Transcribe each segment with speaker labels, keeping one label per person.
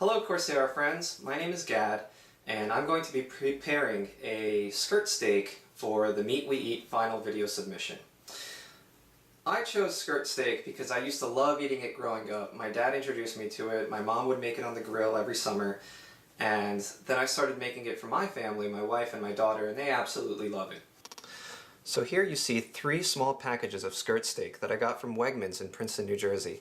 Speaker 1: Hello Coursera friends, my name is Gad and I'm going to be preparing a skirt steak for the Meat We Eat final video submission. I chose skirt steak because I used to love eating it growing up. My dad introduced me to it, my mom would make it on the grill every summer, and then I started making it for my family, my wife and my daughter, and they absolutely love it. So here you see 3 small packages of skirt steak that I got from Wegmans in Princeton, New Jersey.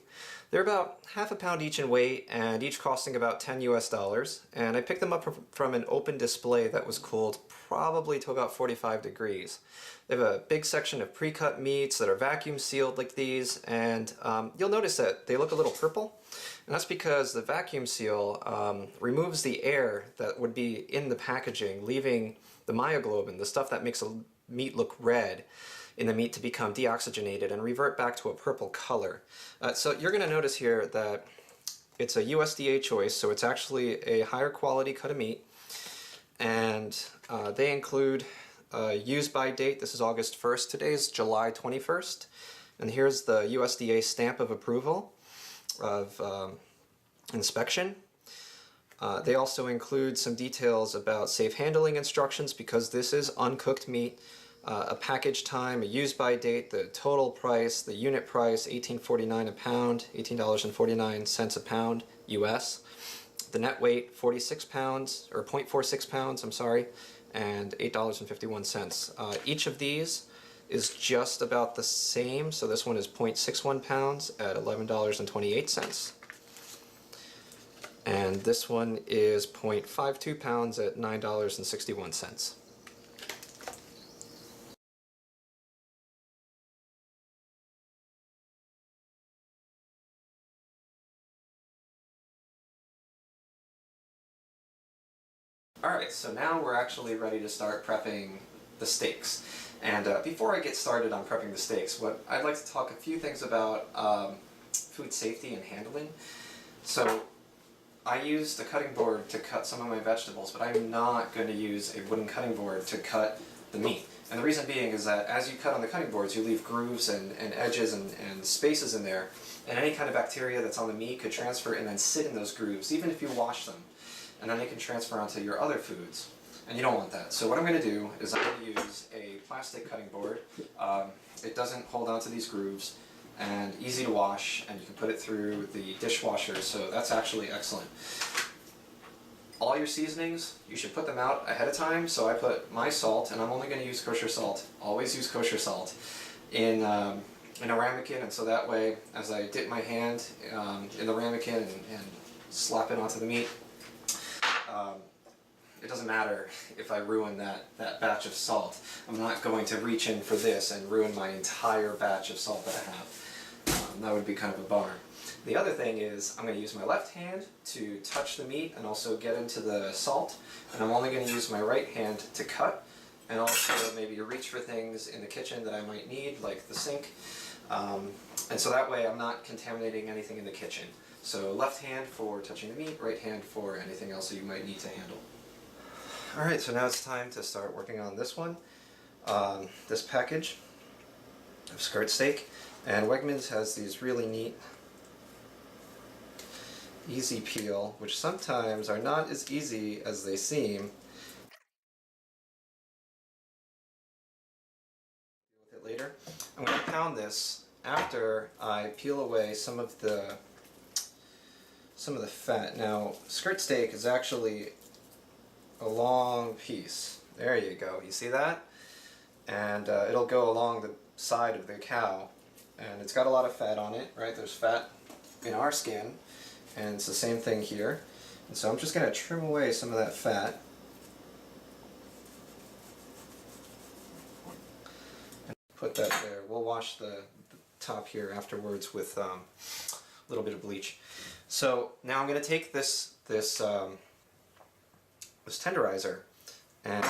Speaker 1: They're about half a pound each in weight and each costing about $10 US, and I picked them up from an open display that was cooled probably to about 45 degrees. They have a big section of pre-cut meats that are vacuum sealed like these, and you'll notice that they look a little purple, and that's because the vacuum seal removes the air that would be in the packaging, leaving the myoglobin, the stuff that makes a meat look red, in the meat to become deoxygenated and revert back to a purple color. So you're going to notice here that it's a USDA choice, so it's actually a higher quality cut of meat, and they include use by date. This is August 1st, today is July 21st, and here's the USDA stamp of approval of inspection. They also include some details about safe handling instructions because this is uncooked meat, a package time, a use by date, the total price, the unit price, $18.49 a pound, $18.49 a pound US. The net weight, 46 pounds, or 0.46 pounds, I'm sorry, and $8.51. Each of these is just about the same, so this one is 0.61 pounds at $11.28. And this one is 0.52 pounds at $9.61. Alright, so now we're actually ready to start prepping the steaks. And before I get started on prepping the steaks, what I'd like to talk a few things about food safety and handling. So I used a cutting board to cut some of my vegetables, but I'm not going to use a wooden cutting board to cut the meat. And the reason being is that as you cut on the cutting boards, you leave grooves and edges and spaces in there, and any kind of bacteria that's on the meat could transfer and then sit in those grooves, even if you wash them. And then they can transfer onto your other foods. And you don't want that. So what I'm going to do is I'm going to use a plastic cutting board. It doesn't hold on to these grooves, and easy to wash, and you can put it through the dishwasher, so that's actually excellent. All your seasonings, you should put them out ahead of time. So I put my salt, and I'm only going to use kosher salt, always use kosher salt, in a ramekin, and so that way as I dip my hand in the ramekin and slap it onto the meat, it doesn't matter if I ruin that batch of salt. I'm not going to reach in for this and ruin my entire batch of salt that I have. That would be kind of a bummer. The other thing is I'm going to use my left hand to touch the meat and also get into the salt, and I'm only going to use my right hand to cut, and also maybe reach for things in the kitchen that I might need, like the sink, and so that way I'm not contaminating anything in the kitchen. So left hand for touching the meat, right hand for anything else that you might need to handle. Alright, so now it's time to start working on this one. This package of skirt steak. And Wegmans has these really neat easy peel, which sometimes are not as easy as they seem. Deal with it later. I'm going to pound this after I peel away some of the fat. Now, skirt steak is actually a long piece. There you go. You see that? And it'll go along the side of the cow, and it's got a lot of fat on it, right? There's fat in our skin, and it's the same thing here. And so I'm just going to trim away some of that fat. And put that there. We'll wash the top here afterwards with a little bit of bleach. So now I'm going to take this tenderizer, and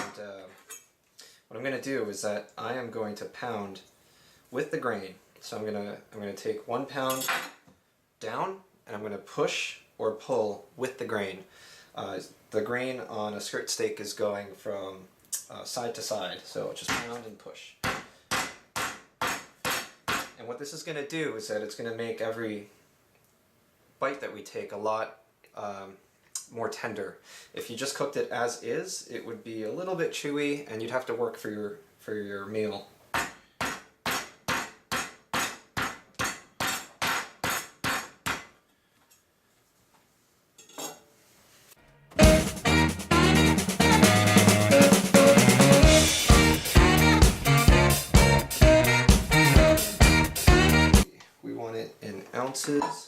Speaker 1: what I'm going to do is that I am going to pound with the grain. So I'm going to take 1 pound down, and I'm going to push or pull with the grain. The grain on a skirt steak is going from side to side, so just pound and push. And what this is going to do is that it's going to make every bite that we take a lot more tender. If you just cooked it as is, it would be a little bit chewy and you'd have to work for your meal. We want it in ounces.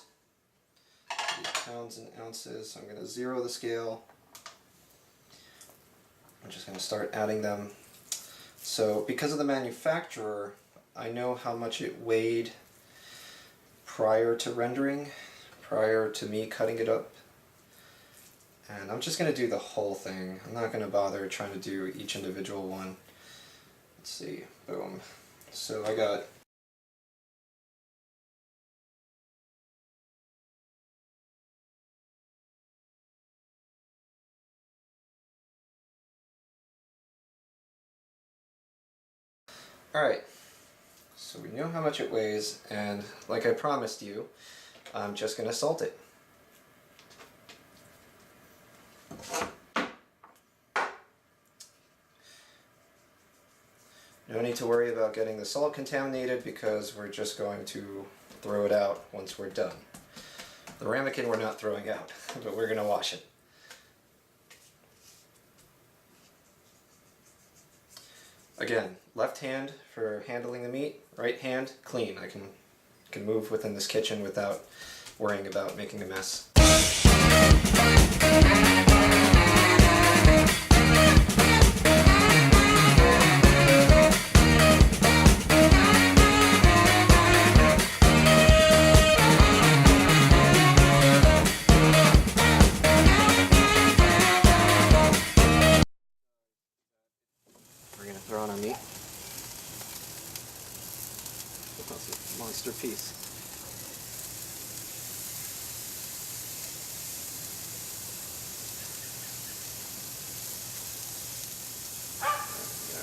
Speaker 1: Pounds and ounces, so I'm going to zero the scale. I'm just going to start adding them. So because of the manufacturer, I know how much it weighed prior to rendering, prior to me cutting it up. And I'm just going to do the whole thing. I'm not going to bother trying to do each individual one. Let's see, boom. So I got Alright, so we know how much it weighs, and like I promised you, I'm just going to salt it. No need to worry about getting the salt contaminated because we're just going to throw it out once we're done. The ramekin we're not throwing out, but we're going to wash it. Again, left hand for handling the meat, right hand clean. I can move within this kitchen without worrying about making a mess. We're going to throw on our meat. That's a monster piece.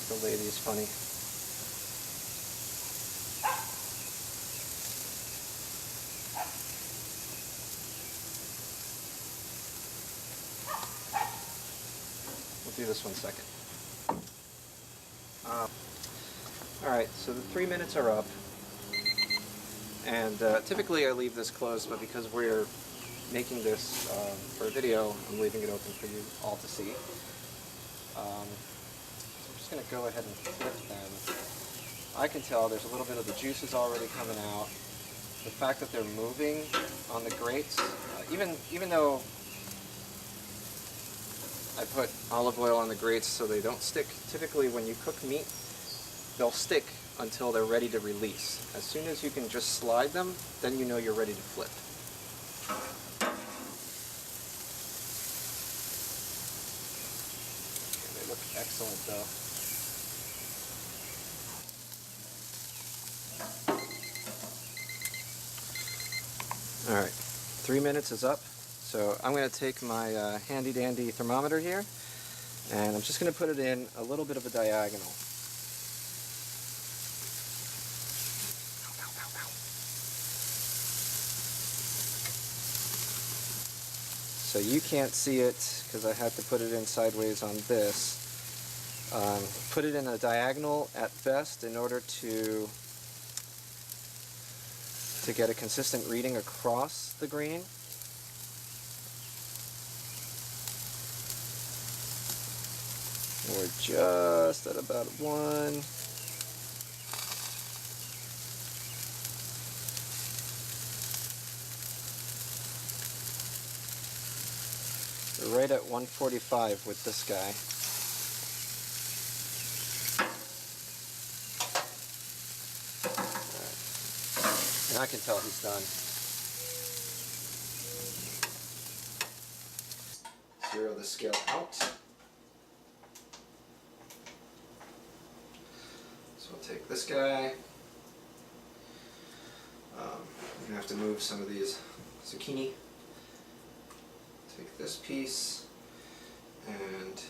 Speaker 1: The lady's funny. We'll do this one second. Alright, so the 3 minutes are up, and typically I leave this closed, but because we're making this for a video, I'm leaving it open for you all to see. I'm just going to go ahead and flip them. I can tell there's a little bit of the juices already coming out. The fact that they're moving on the grates, even though I put olive oil on the grates so they don't stick. Typically when you cook meat, they'll stick until they're ready to release. As soon as you can just slide them, then you know you're ready to flip. Okay, they look excellent though. Alright, 3 minutes is up. So I'm going to take my handy dandy thermometer here, and I'm just going to put it in a little bit of a diagonal. So you can't see it because I had to put it in sideways on this. Put it in a diagonal at best in order to get a consistent reading across the grain. We're just at about 1. We're right at 145 with this guy. Right. And I can tell he's done. Zero the scale out. So we'll take this guy. I'm going to have to move some of these zucchini. Take this piece, and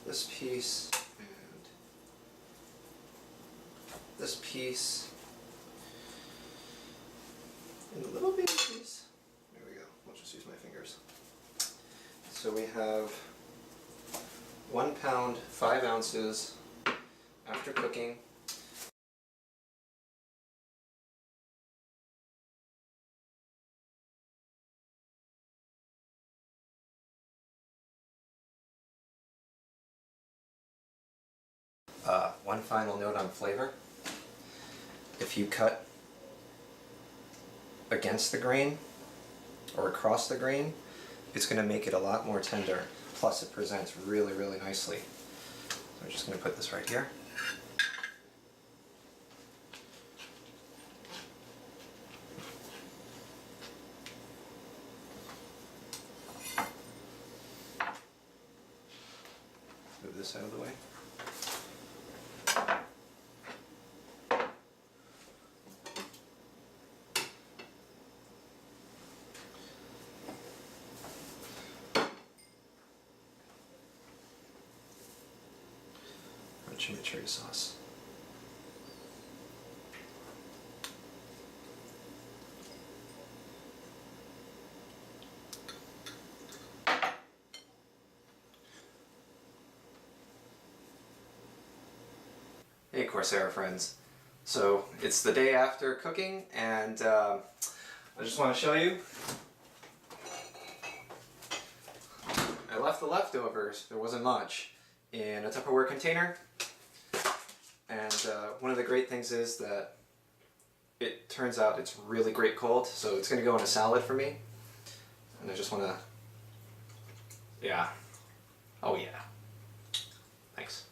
Speaker 1: this piece, and this piece, and a little bitty piece. There we go. I'll just use my fingers. So we have 1 pound, 5 ounces after cooking. One final note on flavor. If you cut against the grain or across the grain, it's going to make it a lot more tender. Plus it presents really, really nicely. So I'm just going to put this right here. Move this out of the way. Chimichurri sauce. Hey Coursera friends. So it's the day after cooking and I just want to show you. I left the leftovers, there wasn't much, in a Tupperware container. And one of the great things is that it turns out it's really great cold, so it's going to go in a salad for me. And I just want to, yeah, oh yeah, thanks.